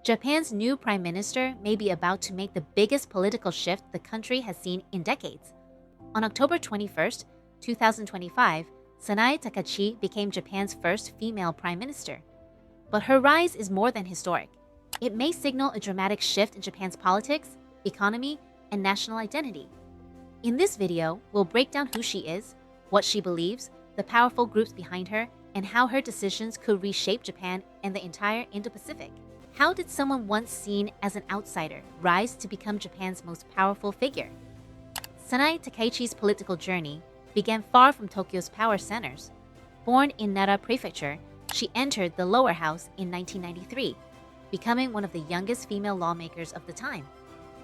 Japan's new prime minister may be about to make the biggest political shift the country has seen in decades. On October 21st, 2025, Sanae Takaichi became Japan's first female prime minister. But her rise is more than historic. It may signal a dramatic shift in Japan's politics, economy, and national identity. In this video, we'll break down who she is, what she believes, the powerful groups behind her, and how her decisions could reshape Japan and the entire Indo Pacific. How did someone once seen as an outsider rise to become Japan's most powerful figure? Sanae Takaichi's political journey began far from Tokyo's power centers. Born in Nara Prefecture, she entered the lower house in 1993, becoming one of the youngest female lawmakers of the time.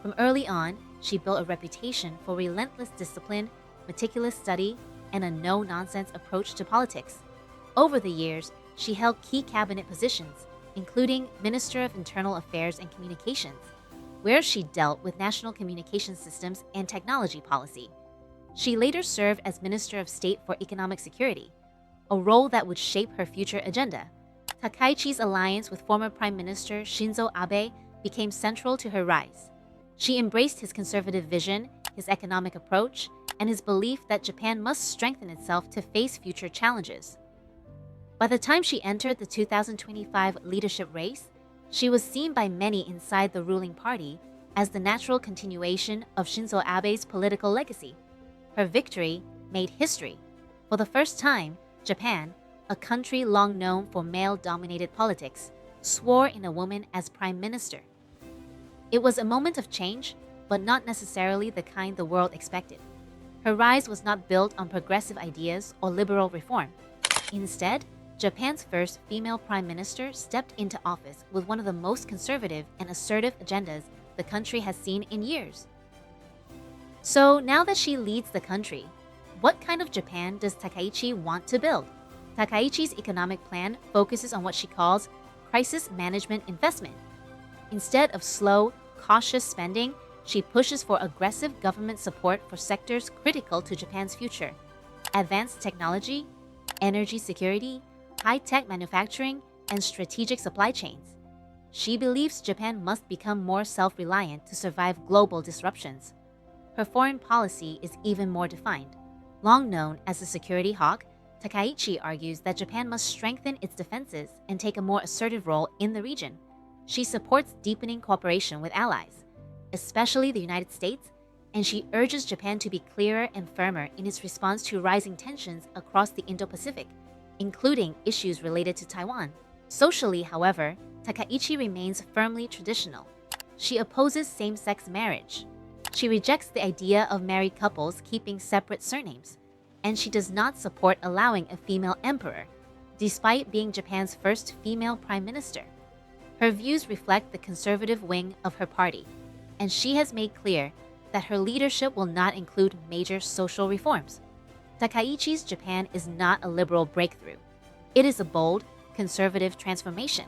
From early on, she built a reputation for relentless discipline, meticulous study, and a no-nonsense approach to politics. Over the years, she held key cabinet positions, including Minister of Internal Affairs and Communications, where she dealt with national communication systems and technology policy. She later served as Minister of State for Economic Security, a role that would shape her future agenda. Takaichi's alliance with former Prime Minister Shinzo Abe became central to her rise. She embraced his conservative vision, his economic approach, and his belief that Japan must strengthen itself to face future challenges. By the time she entered the 2025 leadership race, she was seen by many inside the ruling party as the natural continuation of Shinzo Abe's political legacy. Her victory made history. For the first time, Japan, a country long known for male-dominated politics, swore in a woman as prime minister. It was a moment of change, but not necessarily the kind the world expected. Her rise was not built on progressive ideas or liberal reform. Instead, Japan's first female prime minister stepped into office with one of the most conservative and assertive agendas the country has seen in years. So now that she leads the country, what kind of Japan does Takaichi want to build? Takaichi's economic plan focuses on what she calls crisis management investment. Instead of slow, cautious spending, she pushes for aggressive government support for sectors critical to Japan's future: advanced technology, energy security, high-tech manufacturing, and strategic supply chains. She believes Japan must become more self-reliant to survive global disruptions. Her foreign policy is even more defined. Long known as a security hawk, Takaichi argues that Japan must strengthen its defenses and take a more assertive role in the region. She supports deepening cooperation with allies, especially the United States, and she urges Japan to be clearer and firmer in its response to rising tensions across the Indo Pacific, including issues related to Taiwan. Socially, however, Takaichi remains firmly traditional. She opposes same-sex marriage. She rejects the idea of married couples keeping separate surnames, and she does not support allowing a female emperor, despite being Japan's first female prime minister. Her views reflect the conservative wing of her party, and she has made clear that her leadership will not include major social reforms. Takaichi's Japan is not a liberal breakthrough. It is a bold, conservative transformation,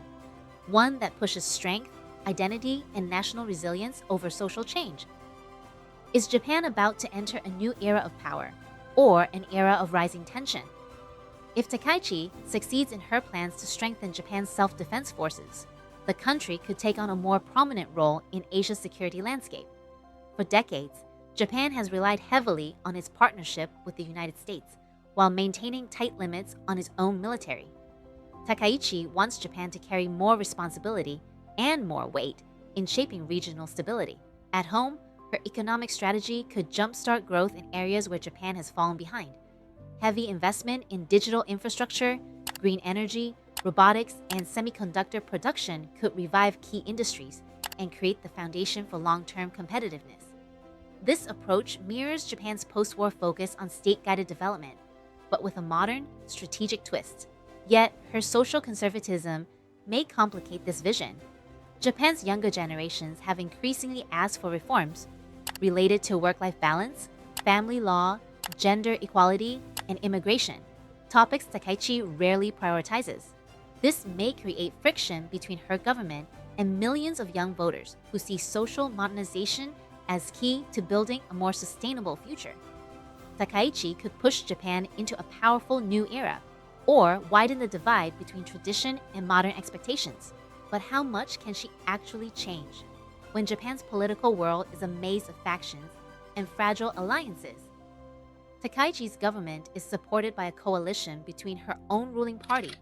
one that pushes strength, identity, and national resilience over social change. Is Japan about to enter a new era of power, or an era of rising tension? If Takaichi succeeds in her plans to strengthen Japan's self-defense forces, the country could take on a more prominent role in Asia's security landscape. For decades, Japan has relied heavily on its partnership with the United States, while maintaining tight limits on its own military. Takaichi wants Japan to carry more responsibility and more weight in shaping regional stability. At home, her economic strategy could jumpstart growth in areas where Japan has fallen behind. Heavy investment in digital infrastructure, green energy, robotics, and semiconductor production could revive key industries and create the foundation for long-term competitiveness. This approach mirrors Japan's post-war focus on state-guided development, but with a modern, strategic twist. Yet, her social conservatism may complicate this vision. Japan's younger generations have increasingly asked for reforms related to work-life balance, family law, gender equality, and immigration, topics Takaichi rarely prioritizes. This may create friction between her government and millions of young voters who see social modernization as key to building a more sustainable future. Takaichi could push Japan into a powerful new era, or widen the divide between tradition and modern expectations. but how much can she actually change when Japan's political world is a maze of factions and fragile alliances? Takaichi's government is supported by a coalition between her own ruling party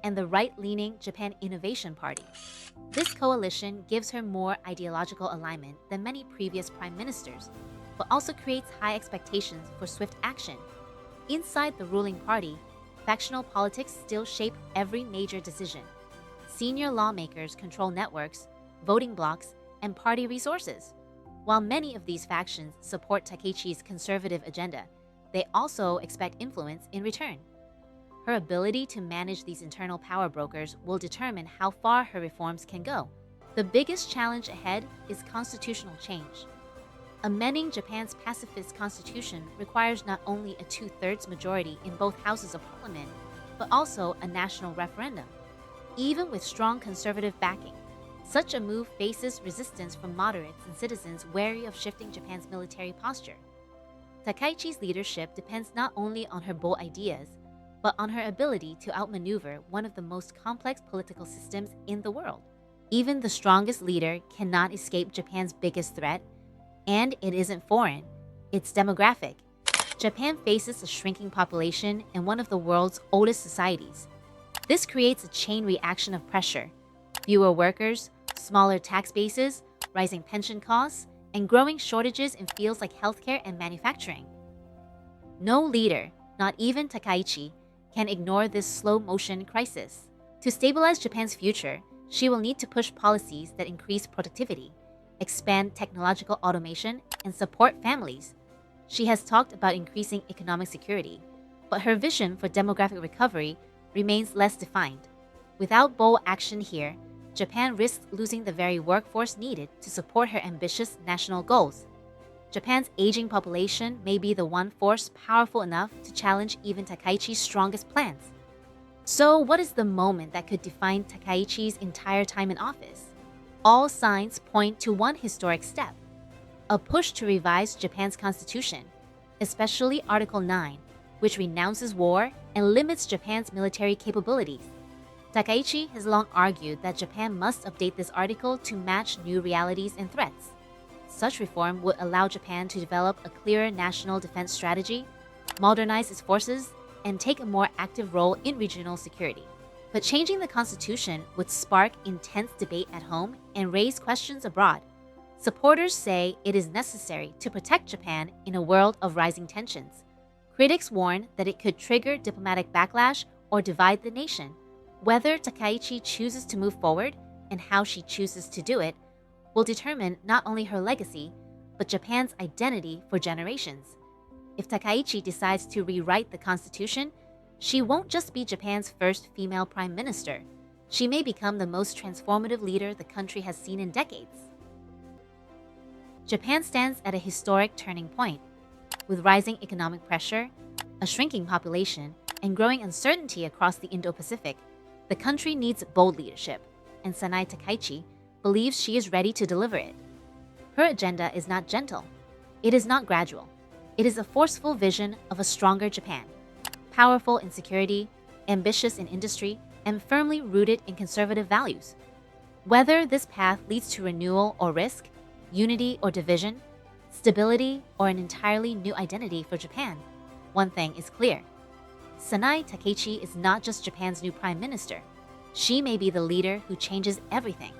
and the right-leaning Japan Innovation Party. This coalition gives her more ideological alignment than many previous prime ministers, but also creates high expectations for swift action. Inside the ruling party, factional politics still shape every major decision. Senior lawmakers control networks, voting blocs, and party resources. While many of these factions support Takaichi's conservative agenda, they also expect influence in return. Her ability to manage these internal power brokers will determine how far her reforms can go. The biggest challenge ahead is constitutional change. Amending Japan's pacifist constitution requires not only a 2/3 majority in both houses of parliament, but also a national referendum. Even with strong conservative backing, such a move faces resistance from moderates and citizens wary of shifting Japan's military posture. Takaichi's leadership depends not only on her bold ideas, but on her ability to outmaneuver one of the most complex political systems in the world. Even the strongest leader cannot escape Japan's biggest threat, and it isn't foreign, it's demographic. Japan faces a shrinking population and one of the world's oldest societies. This creates a chain reaction of pressure: fewer workers, smaller tax bases, rising pension costs, and growing shortages in fields like healthcare and manufacturing. No leader, not even Takaichi, can ignore this slow-motion crisis. To stabilize Japan's future, she will need to push policies that increase productivity, expand technological automation, and support families. She has talked about increasing economic security, but her vision for demographic recovery remains less defined. Without bold action here, Japan risks losing the very workforce needed to support her ambitious national goals. Japan's aging population may be the one force powerful enough to challenge even Takaichi's strongest plans. So, what is the moment that could define Takaichi's entire time in office? All signs point to one historic step: a push to revise Japan's constitution, especially Article 9, which renounces war and limits Japan's military capabilities. Takaichi has long argued that Japan must update this article to match new realities and threats. Such reform would allow Japan to develop a clearer national defense strategy, modernize its forces, and take a more active role in regional security. But changing the constitution would spark intense debate at home and raise questions abroad. Supporters say it is necessary to protect Japan in a world of rising tensions. Critics warn that it could trigger diplomatic backlash or divide the nation. Whether Takaichi chooses to move forward and how she chooses to do it will determine not only her legacy, but Japan's identity for generations. If Takaichi decides to rewrite the constitution, she won't just be Japan's first female prime minister. She may become the most transformative leader the country has seen in decades. Japan stands at a historic turning point. With rising economic pressure, a shrinking population, and growing uncertainty across the Indo Pacific, the country needs bold leadership, and Sanae Takaichi believes she is ready to deliver it. Her agenda is not gentle. It is not gradual. It is a forceful vision of a stronger Japan, powerful in security, ambitious in industry, and firmly rooted in conservative values. Whether this path leads to renewal or risk, unity or division, stability or an entirely new identity for Japan, one thing is clear: Sanae Takaichi is not just Japan's new prime minister. She may be the leader who changes everything.